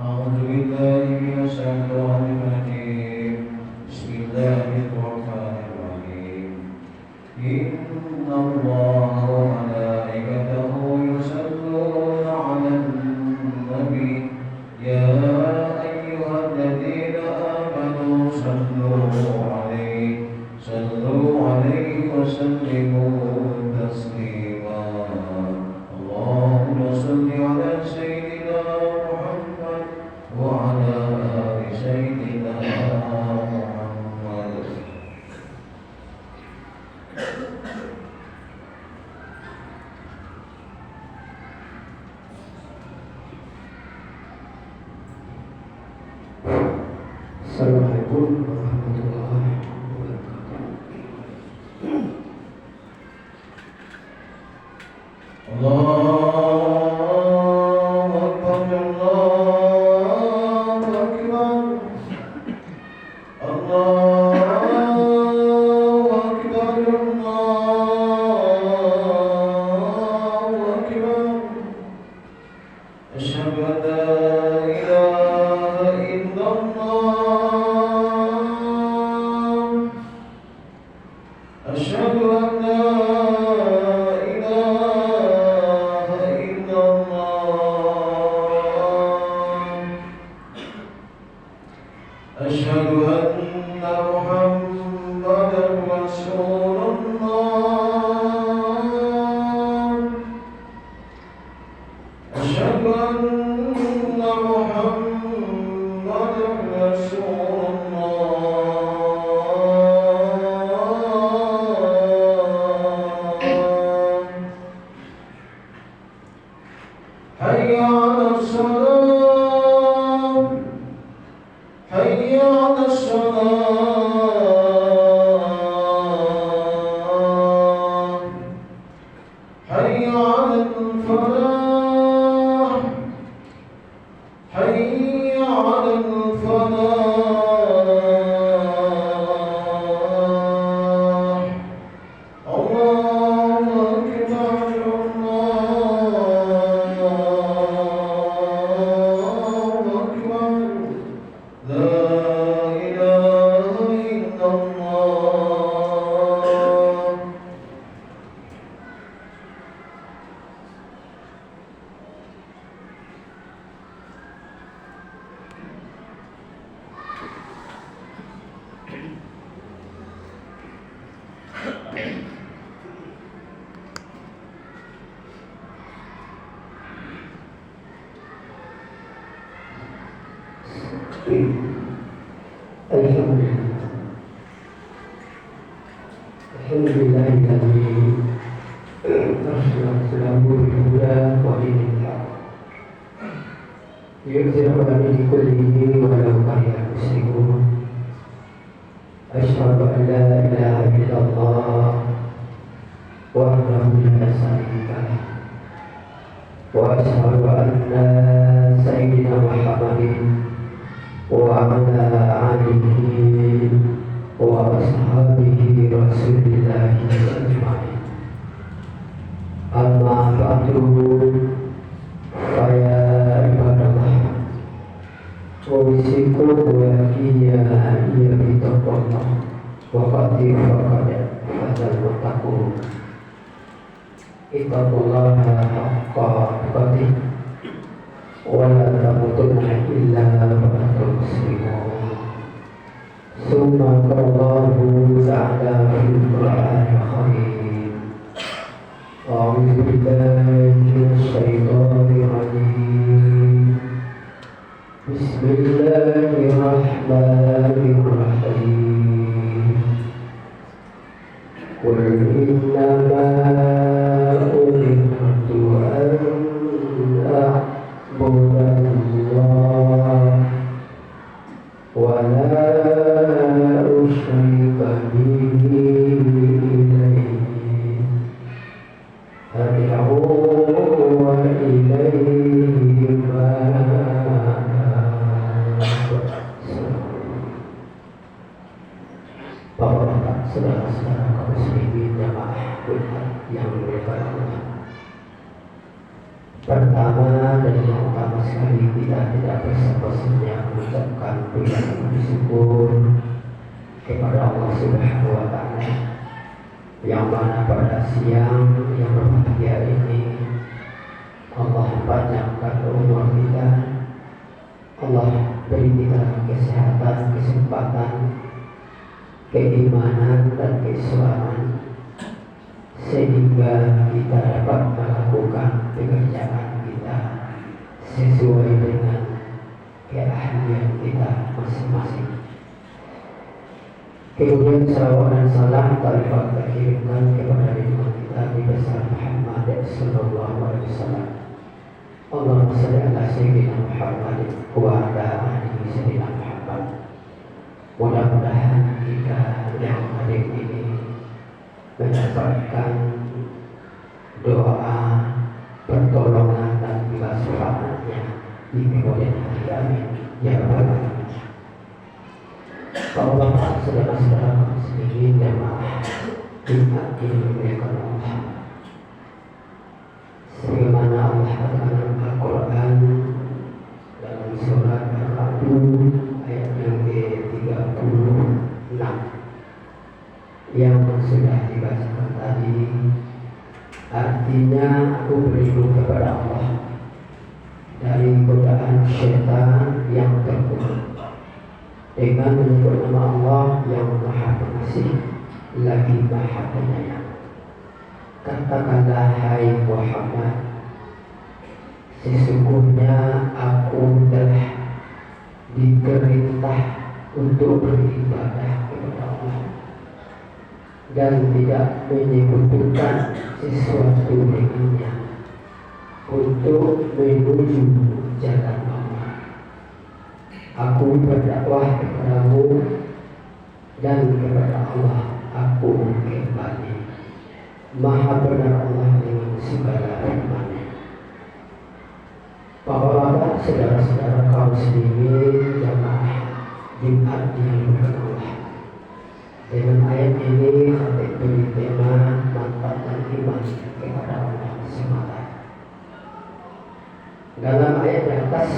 أعوذ بالله من الشيطان الرجيم بسم الله الرحمن الرحيم إن الله وملائكته يصلون على النبي يا أيها الذين آمنوا صلوا عليه وسلموا تسليما اللهم صل على سيدنا محمد وعلى آل سيدنا محمد. Assalamualaikum warahmatullahi wabarakatuh. Allahu Akbar, Allahu Akbar, Allahu Akbar, Allahu Akbar. Asyhadu an la ilaha illallah. Asyhadu an la ilaha illallah. Asyhadu anna Muhammadar Rasulullah. Asyhadu anna Muhammadar Rasulullah. Hayya 'alas salam, hayya 'alas salam, hayya 'alal falah, hayya 'alal falah. Allahu Akbar, Allahu Akbar. La ilaha illallah. Alhamdulillah Assalamu alaikum wa yuzhiru min kullihi wa law kariha al-muslimun. Asyhadu an la ilaha illallah wahdahu la syarika lah wa asyhadu anna sayyidina Muhammadin wa ala alihi wa ashabihi rasulillahi ajma'in. Amma ba'du, faya ibadallah, usikum wa iyaya bitaqwallah wa qad fadal muttaqun. Ittaqullaha haqqa tuqatih wa la tamutunna illa wa antum muslimun. Summa qallahu ta'ala fil Qur'anil Karim. A'udzu billahi minasy syaithanir rajim. Bismillahirrahmanirrahim. Qul innama umirtu an a'budallaha wa la usyrika bihi ilayhi ad'u wa ilayhi ma'ab. Bapak-bapak, saudara-saudara kaum muslimin jamaah yang tidak bersepasamnya mengucapkan puji syukur kepada Allah Subhanahu wa Ta'ala, yang mana pada siang yang berbahagia ini Allah panjangkan umur kita, Allah beri kita kesehatan, kesempatan, keimanan dan keislaman, sehingga kita dapat melakukan pekerjaan kita sesuai dengan keahlian kita masing-masing. Kemudian salawat dan salam kita kirimkan kepada Nabi kita Nabi besar Muhammad sallallahu alaihi wasallam. Allahumma shalli ala sayyidina Muhammad wa ala ali sayyidina Muhammad. Mudah-mudahan kita yang hadir ini mendapatkan doa, pertolongan dan juga syafaatnya di kemudian hari. Amin ya rabbal alamin. Allah saudara-saudara muslimin jamaah Jumat ini dimuliakan Allah. Sebagaimana Allah katakan dalam Al-Quran dalam surat Al-Ra'd ayat yang ke-36 yang sudah dibacakan tadi, artinya aku berlindung kepada Allah dari godaan syaitan yang terkutuk dengan menyebut nama Allah yang Maha Pengasih lagi Maha Penyayang. Katakanlah hai Muhammad, sesungguhnya aku telah diperintah untuk beribadah kepada Allah dan tidak menyebutkan sesuatu dengannya untuk menuju jalan Allah. Aku berdakwah kepadamu dan kepada Allah aku kembali. Maha benar Allah dengan segala firman-Nya. Bapak-bapak, saudara-saudara kaum muslimin jamaah Jumat yang dimuliakan Allah. Dengan ayat ini kita beri tema mantapkan iman kepada Allah semata. Dalam ayat di atas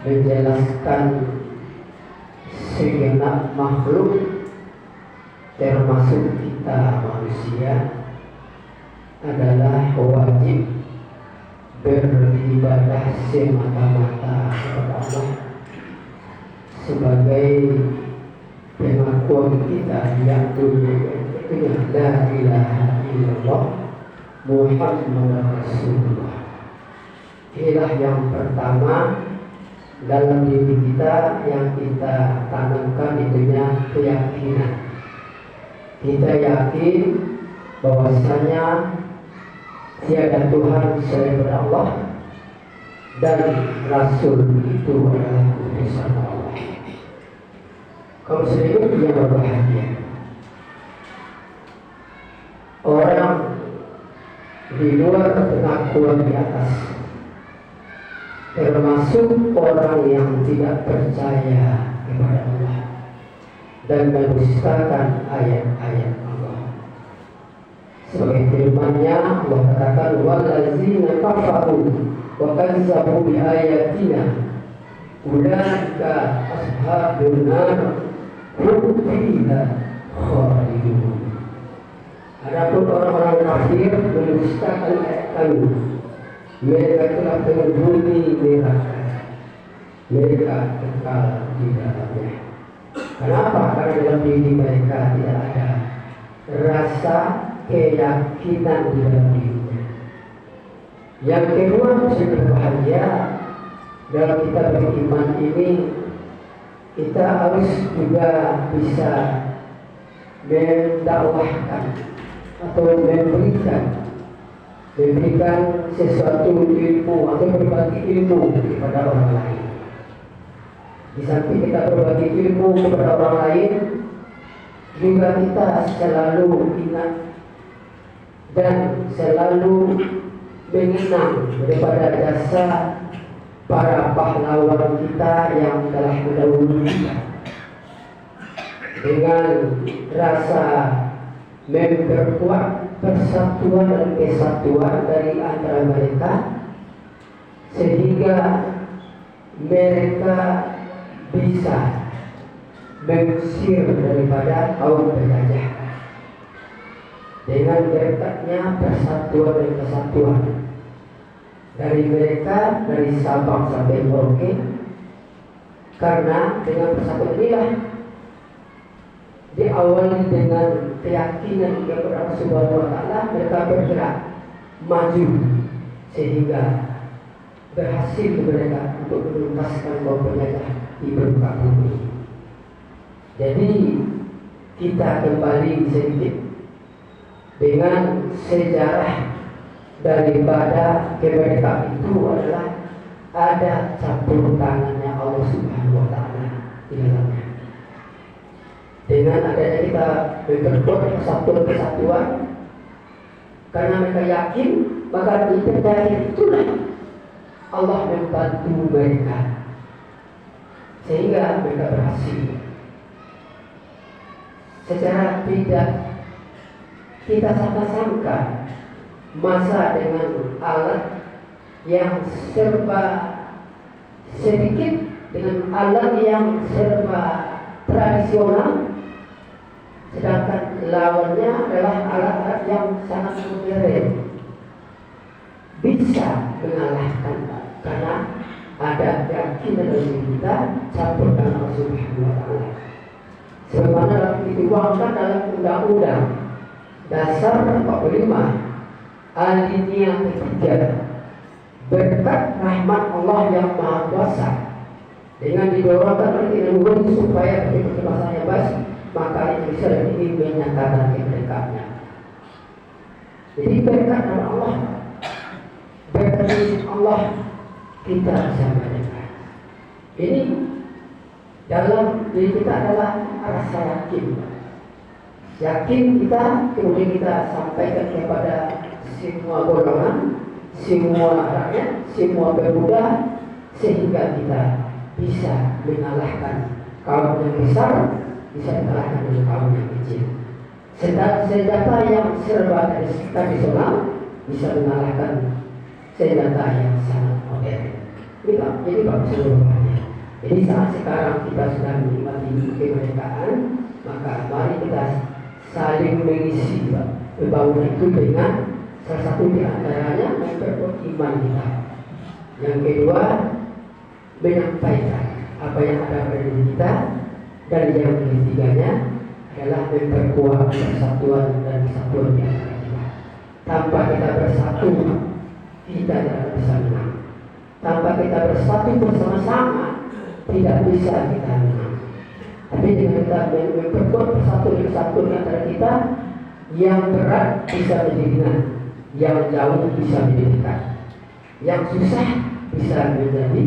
menjelaskan segenap makhluk termasuk kita manusia adalah wajib beribadah semata-mata kepada Allah sebagai pengakuan kita yang dengan la ilaha illallah Muhammadur Rasulullah. Inilah yang pertama dalam diri kita yang kita tanamkan, itunya keyakinan. Kita yakin bahwasanya tiada Tuhan selain Allah dan Rasul itu adalah utusan Allah. Kaum muslimin yang berbahagia, orang di luar pengakuan di atas, termasuk orang yang tidak percaya kepada Allah dan mendustakan ayat-ayat Allah. Sebagai firman-Nya Allah katakan wallazina kafaru wa kazzabu bi ayatina ulaika ashabun nar hum fiha khalidun. Adapun orang-orang kafir mendustakan ayat Kami, mereka telah penghuni neraka, mereka kekal di dalamnya. Kenapa? Karena dalam diri mereka tidak ada rasa keyakinan di dalam dirinya. Yang kedua, muslim berbahagia dalam kita beriman ini, kita harus juga bisa mendakwahkan atau memberikan sesuatu ilmu atau berbagi ilmu kepada orang lain. Di samping kita berbagi ilmu kepada orang lain, juga kita selalu ingat dan selalu mengenang daripada jasa para pahlawan kita yang telah mendahului kita, dengan rasa memperkuat persatuan dan kesatuan dari antara mereka, sehingga mereka bisa mengusir daripada kaum penjajah dengan berkatnya persatuan dan kesatuan dari mereka, dari Sabang sampai Merauke. Karena dengan persatuan inilah diawali dengan keyakinan kepada Allah Subhanahu wa Ta'ala, mereka bergerak maju sehingga berhasil mereka untuk menuntaskan kaum penjajah di permukaan bumi. Jadi kita kembali sedikit dengan sejarah daripada kemerdekaan itu adalah ada campur tangannya Allah Subhanahu wa Ta'ala di dalamnya. Dengan adanya kita memperkuat kesatuan, karena mereka yakin, maka dipercaya itulah Allah membantu mereka sehingga mereka berhasil. Secara tidak kita sangka-sangka masa dengan alat yang serba sedikit, dengan alat yang serba tradisional, sedangkan lawannya adalah alat-alat yang sangat modern, bisa mengalahkan karena ada keyakinan dari kita campur dengan Allah Subhanahu wa Ta'ala. Sebagaimana dituangkan dalam Undang-Undang Dasar 45 alinea ketiga, berkat rahmat Allah yang Maha Kuasa dengan didorongkan oleh teknologi supaya bahasanya basi, maka Indonesia ini menyatakan kemerdekaannya. Jadi berkat Allah, berkat Allah kita bisa merdeka. Ini dalam diri kita adalah rasa yakin kita, kemudian kita sampaikan kepada semua golongan, semua rakyat, semua pemuda, sehingga kita bisa mengalahkan kaum yang besar, bisa mengalahkan dengan kaum yang kecil. Senjata yang serba tradisional bisa mengalahkan senjata yang sangat modern. Ini bagus seluruhnya. Jadi saat sekarang kita sedang menikmati kemerdekaan, maka mari kita saling mengisi pembangunan itu dengan salah satu di antaranya memperkuat iman kita. Yang kedua, menyampaikan apa yang ada pada diri kita, dan yang ketiganya adalah memperkuat persatuan dan kesatuan di antara kita. Tanpa kita bersatu, kita tidak bisa menang. Tanpa kita bersatu bersama-sama, tidak bisa kita menang. Tapi dengan kita memperkuat persatuan di antara kita, yang berat bisa menjadi ringan, yang jauh bisa menjadi dekat, yang susah bisa menjadi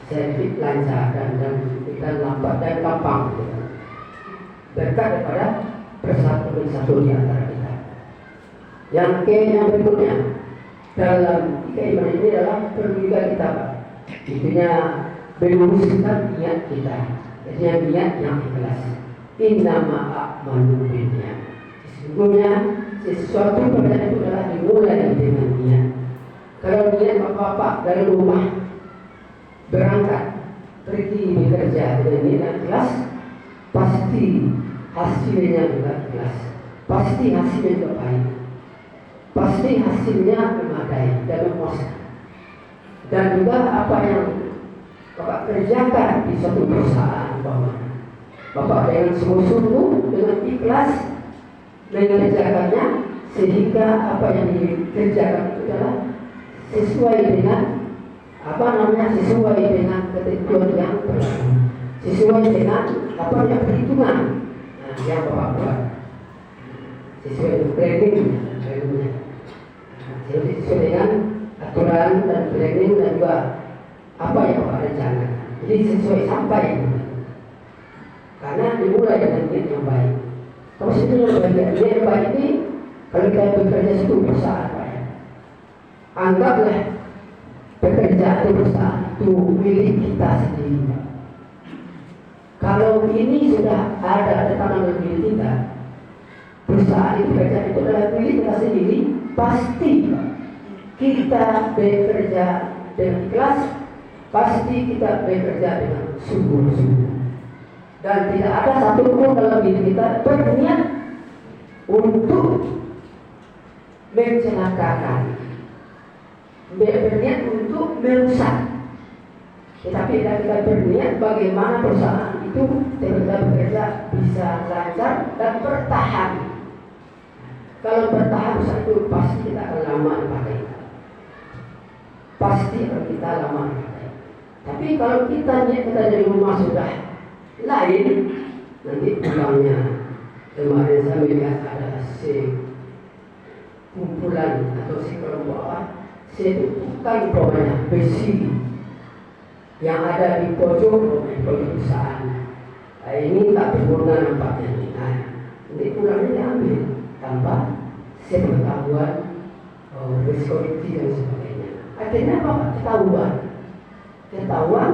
sedikit lancar dan lambat dan gampang. Berkat daripada persatuan di antara kita. Yang berikutnya dalam keimanan ini adalah perlu juga kita intinya meluruskan niat kita. Jadi niat yang ikhlas. Innama a'malu binniyat. Sesungguhnya sesuatu pekerjaan itu adalah dimulai dengan niat. Kalau niat bapak-bapak dari rumah berangkat pergi bekerja dengan niat ikhlas, pasti hasilnya juga ikhlas. Pasti hasilnya juga baik. Pasti hasilnya memadai dan memuaskan. Dan juga apa yang bapak kerjakan di suatu perusahaan, bapak dengan sungguh-sungguh, dengan ikhlas mengerjakannya, sehingga apa yang dikerjakan itu adalah sesuai dengan sesuai dengan ketentuan yang berlaku, sesuai dengan apa yang perhitungan yang bapak buat, sesuai dengan planningnya, sesuai dengan aturan dan planning dan juga apa yang bapak rencanakan. Jadi sesuai sampai. Karena dimulai dengan niat yang baik. Kalau situ niat yang baik ini, kalau kita bekerja situ perusahaan, Pak ya, anggaplah pekerjaan itu perusahaan itu milik kita sendiri, Pak. Kalau ini sudah ada tangan milik kita, perusahaan itu pekerjaan itu adalah milik kita sendiri, pasti Pak, kita bekerja dengan ikhlas, pasti kita bekerja dengan sungguh-sungguh. Dan tidak ada satupun dalam diri kita berniat untuk mencelakakan, berniat untuk merusak. Tetapi kita berniat bagaimana perusahaan itu bekerja bisa lancar dan bertahan. Kalau bertahan perusahaan itu pasti kita akan lama dipakai. Pasti akan kita lama dipakai. Tapi kalau kita dari rumah sudah lain, nanti pulangnya. Kemarin saya melihat ada kumpulan atau sekelompok bukan umpamanya besi yang ada di pojok perusahaan. Nah, ini tak berguna nampaknya. Nah, nanti pulangnya diambil tanpa sepengetahuan resikonya dan sebagainya. Akhirnya apa? Ketahuan,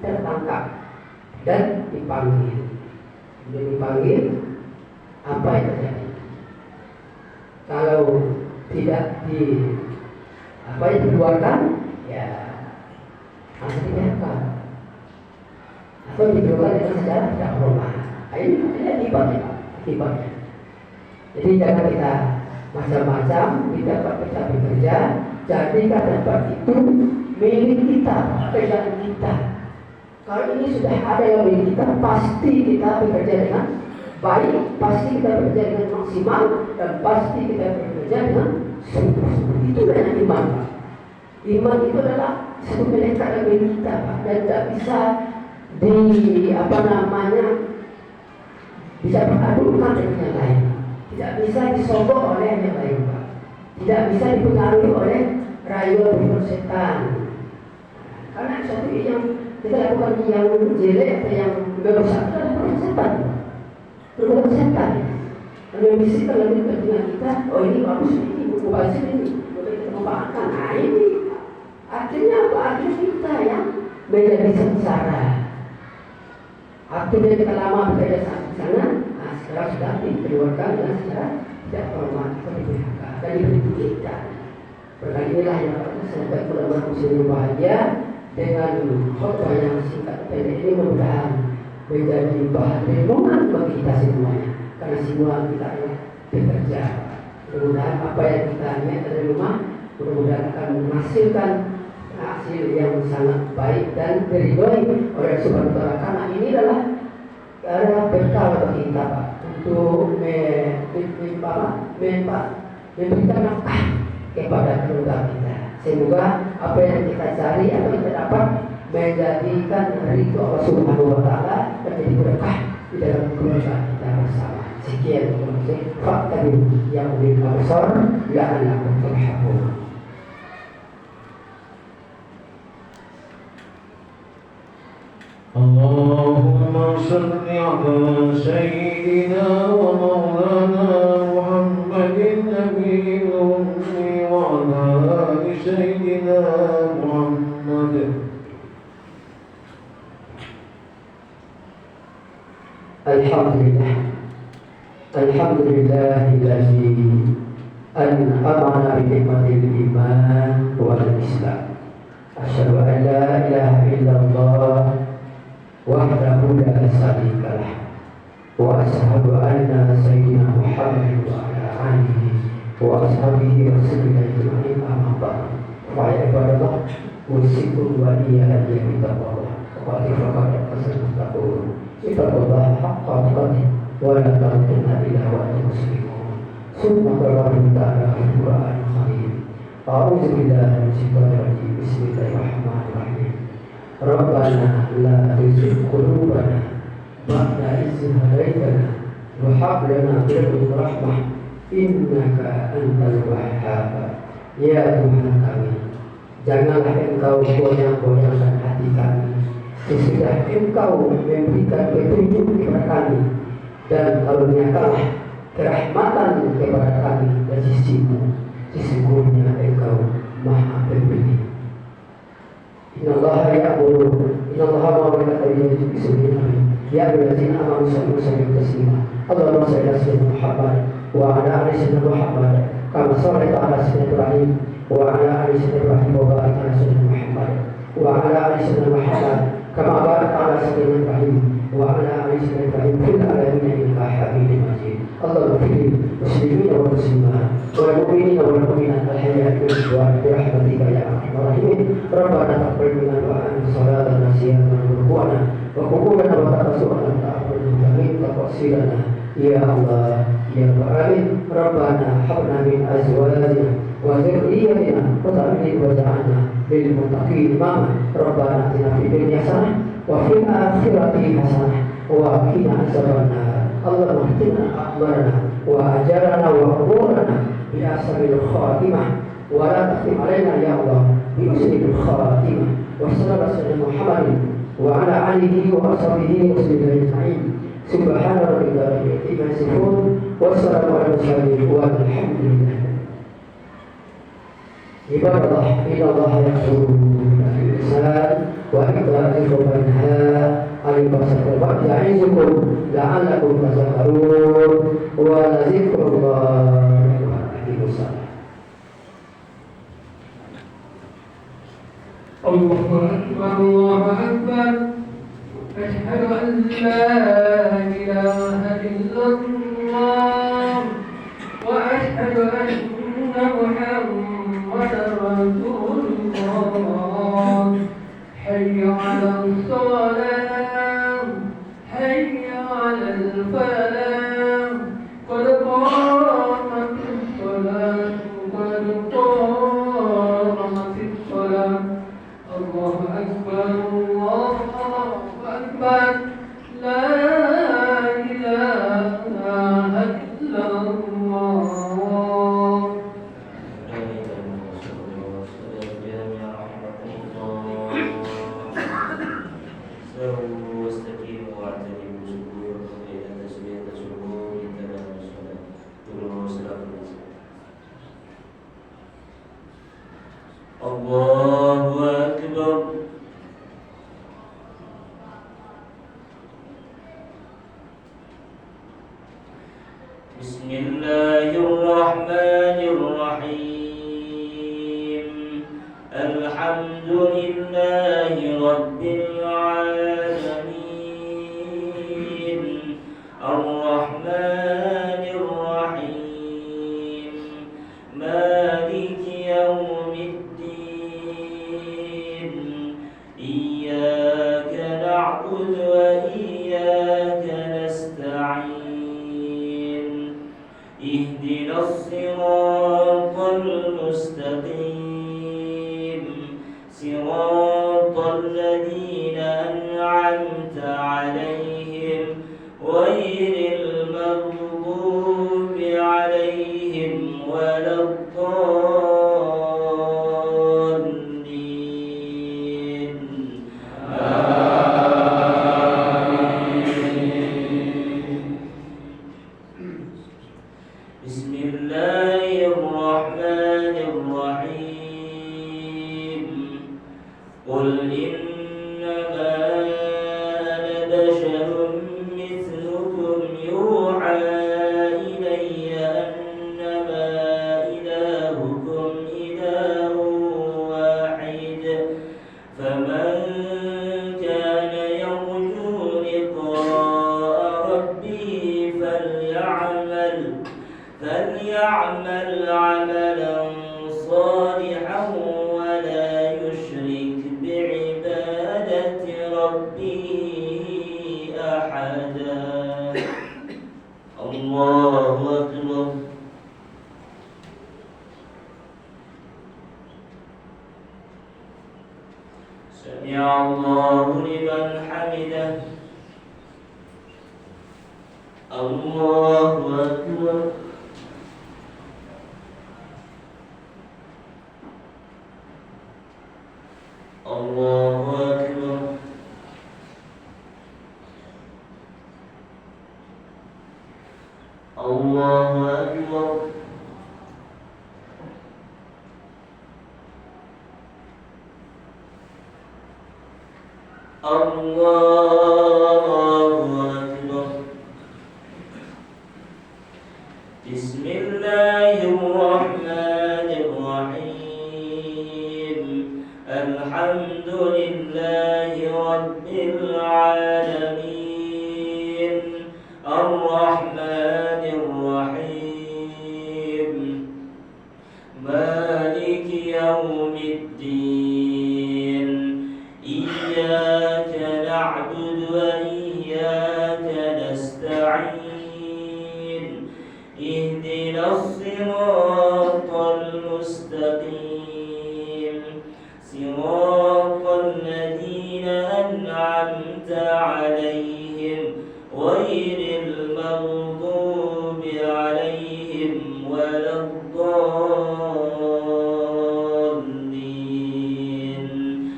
tertangkap dan dipanggil. Sudah dipanggil, apa yang terjadi? Kalau tidak dikeluarkan, ya masih dibiarkan. Atau dikeluarkan dengan secara tidak hormat. Ini akibatnya. Jadi jangan kita macam-macam, kita bekerja, jadikan tempat itu milik kita, pekerjaan kita. Kalau ini sudah ada yang milik kita, pasti kita bekerja dengan baik, pasti kita bekerja dengan maksimal, dan pasti kita bekerja dengan sungguh-sungguh. Itu adalah iman. Iman itu adalah satu melekat dalam diri kita, dan tidak bisa bisa beradukan dengan yang lain. Tidak bisa disogok oleh yang lain, Pak. Tidak bisa dipengaruhi oleh rayuan setan. Karena sesuatu yang kita lakukan yang jelek atau yang merusak adalah setan. Perbuatan setan. Dan yang bisikkan lebih kepentingan kita, oh ini bagus, ini mubazir, ini boleh kita memanfaatkan. Nah ini akhirnya apa? Akhirnya kita yang menjadi sengsara. Akhirnya kita lama bekerja di sana, nah sekarang sudah dikeluarkan dengan secara tidak hormat atau di-PHK dan diberi kita. Berkali inilah yang sampai mudah-mudahan muslim bahagia dengan khutbah yang singkat pendek ini, mudah-mudahan menjadi bahan renungan bagi kita semuanya. Karena semua kita bekerja. Mudah-mudahan apa yang kita niat dari rumah, mudah-mudahan akan menghasilkan hasil yang sangat baik dan diridhoi oleh Subhanahu wa Ta'ala. Karena ini adalah bekal bagi kita, Pak, untuk memberikan nafkah kepada keluarga kita. Semoga apa yang kita cari, apa yang kita dapat menjadikan ridho Allah Subhanahu wa Ta'ala dan menjadi berkah di dalam keluarga kita bersama. Sekian fakta yang ulil absar la'allakum turhamun. اللهم صل على سيدنا ومولانا محمد النبي الأمي وعلى آل سيدنا محمد. Alhamdulillah الذي أنعمنا بنعمة الإيمان والإسلام. أشهد أن لا إله إلا الله وحده لا شريك له وأشهد أن سيدنا محمد وعلى آله وأصحابه وسلم أجمعين. أما بعد، فيا عباد الله، أوصيكم وإياي بتقوى الله. وقد تقول اتقوا الله حق تقاته ولا تموتن إلا وأنتم مسلمون. ثم قال الله تعالى في القرآن الكريم: أعوذ بالله من الشيطان الرجيم. بسم الله الرحمن الرحيم. ربنا لا تزغ قلوبنا بعد إذ هديتنا وهب لنا من لدنك رحمة إنك أنت الوهاب. Ya Tuhan kami, janganlah Engkau goyang-goyangkan hati kami sesudah Engkau memberikan petunjuk kepada kami, dan karuniakanlah kerahmatan kepada kami dari sisi-Mu. Sesungguhnya Engkau Maha Pemberi. Innallaha ya'muru, innallaha wa malaikatahu yusalluna 'alan ladzina amanu sallu taslima. Allahumma shalli ala sayyidina Muhammad wa ala ali sayyidina Muhammad kama shallaita ala sayyidina Ibrahim wa ala ali sayyidina Ibrahim wa barik ala sayyidina Muhammad wa ala آل سيدنا محمد كما باركت على سيدنا إبراهيم وعلى آل سيدنا إبراهيم في العالمين إنك حميد مجيد. اللهم اغفر للمسلمين والمسلمات والمؤمنين والمؤمنات الأحياء منهم برحمتك يا أرحم الراحمين. ربنا تقبل منا دعاءنا صلاتنا صيامنا وركوعنا وقبولنا وتقصرنا تعبد المتقين تقصيرنا يا الله يا رب العالمين. ربنا هب لنا من أزواجنا وذريتنا قرة واجعلنا للمتقين إماما. ربنا آتنا في الدنيا حسنة وفي الآخرة حسنة وقنا عذاب النار. اللهم اهدنا أخبارنا وأجرنا وأمورنا بأحسن الخاتمة ولا تختم علينا يا الله بحسن الخاتمة. وصلى الله على محمد وعلى آله وأصحابه وسلم أجمعين. سبحان ربك رب العزة عما يصفون والسلام على المرسلين والحمد لله. عباد الله إن الله يأمر بالإحسان وإيتاء ذي القربى وينهى عن الفحشاء والمنكر يعظكم لعلكم تذكرون ولذكر الله أكبر. الله أكبر الله أكبر. أشهد أن لا إله إلا الله وأشهد أن محمدا رسول الله. حي على الصلاة حي على الفلاح قد قامت الصلاة قد قامت الصلاة. الله أكبر الله أكبر. لا إله إلا الله. الله أكبر. بسم الله الرحمن الرحيم. الحمد لله رب العالمين الرحمن الرحيم مالك يوم الدين. إياك نعبد وإياك نستعين. اهدنا الصراط المستقيم صراط الذين أنعمت عليهم غير المغضوب عليهم ولا الضالين. بسم الله الرحمن الرحيم. قل إنما أنا بشر مثلكم يوحى إلي أنما إلهكم إله واحد. فمن كان يرجو لقاء ربه فليعمل عملا صالحا ولا يشرك بعبادة ربه أحدا. الله أكبر. سمع الله لمن حمده. الله أكبر. الله أكبر. الله أكبر. الله أكبر. بسم الله الرحمن الرحيم. الحمد لله رب العالمين الرحمن الرحيم مالك يوم الدين إياك نعبد وإياك نستعين اهدنا الصراط المستقيم صراط الذين أنعمت عليهم غير المغضوب عليهم ولا الضالين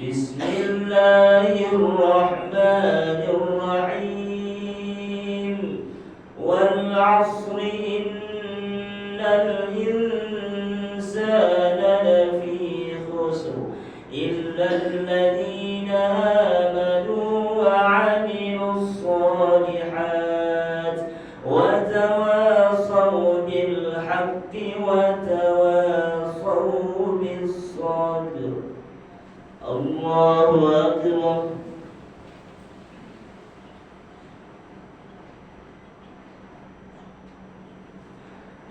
بسم الله الرحمن الرحيم والعصر إن الإنسان لفي خسر إلا الذين آمنوا وعملوا الصالحات وتواصوا بالحق وتواصوا بالصبر الله أكبر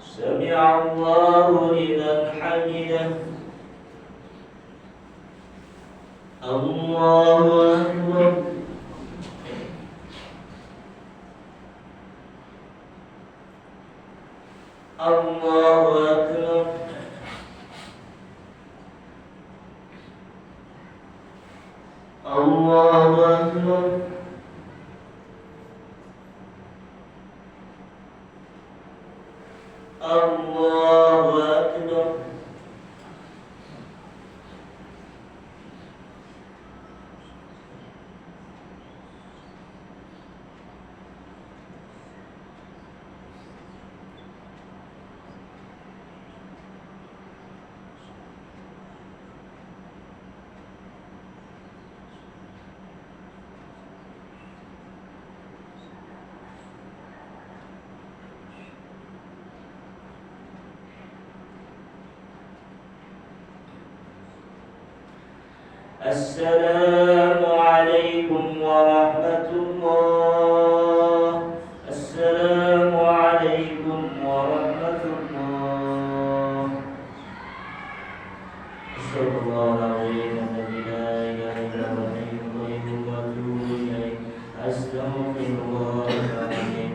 سمع الله لمن حمده الله أكبر الله أكبر الله أكبر الله أكبر السلام عليكم ورحمة الله السلام عليكم ورحمة الله أستغفر الله العظيم الذي لا إله إلا هو الحي القيوم وأتوب إليه أستغفر الله العظيم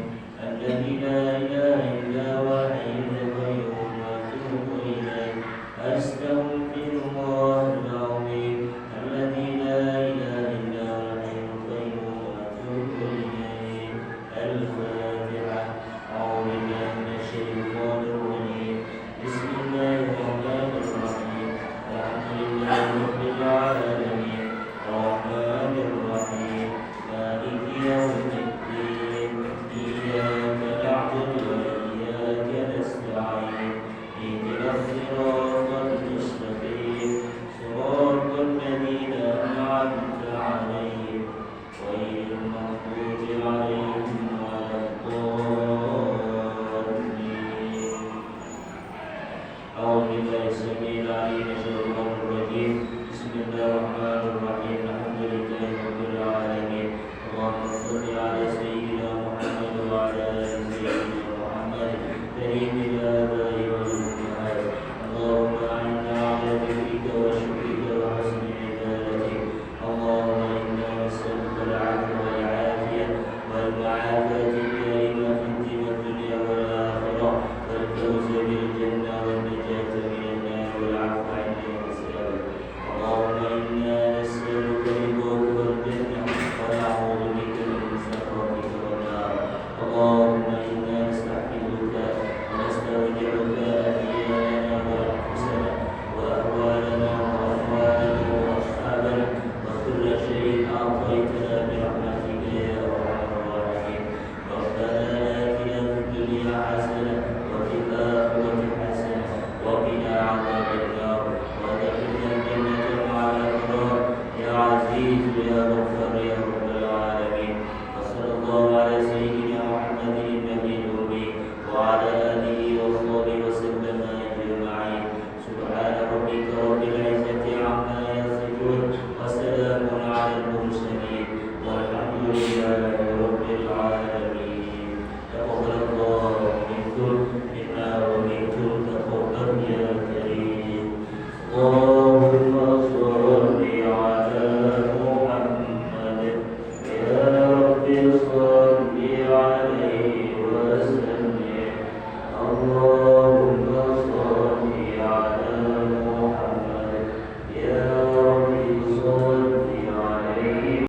الذي لا إله إلا هو الحي القيوم وأتوب إليه أستغفر الله العظيم الذي لا إله إلا هو الحي القيوم وأتوب إليه الفاتحة أعوذ بالله من الشيطان الرجيم بسم الله الرحمن الرحيم الحمد لله رب العالمين الرحمن الرحيم مالك يوم الدين إياك نعبد وإياك نستعين اهدنا الصراط المستقيم صراط الذين أنعمت عليهم غير المغضوب عليهم ولا العالمين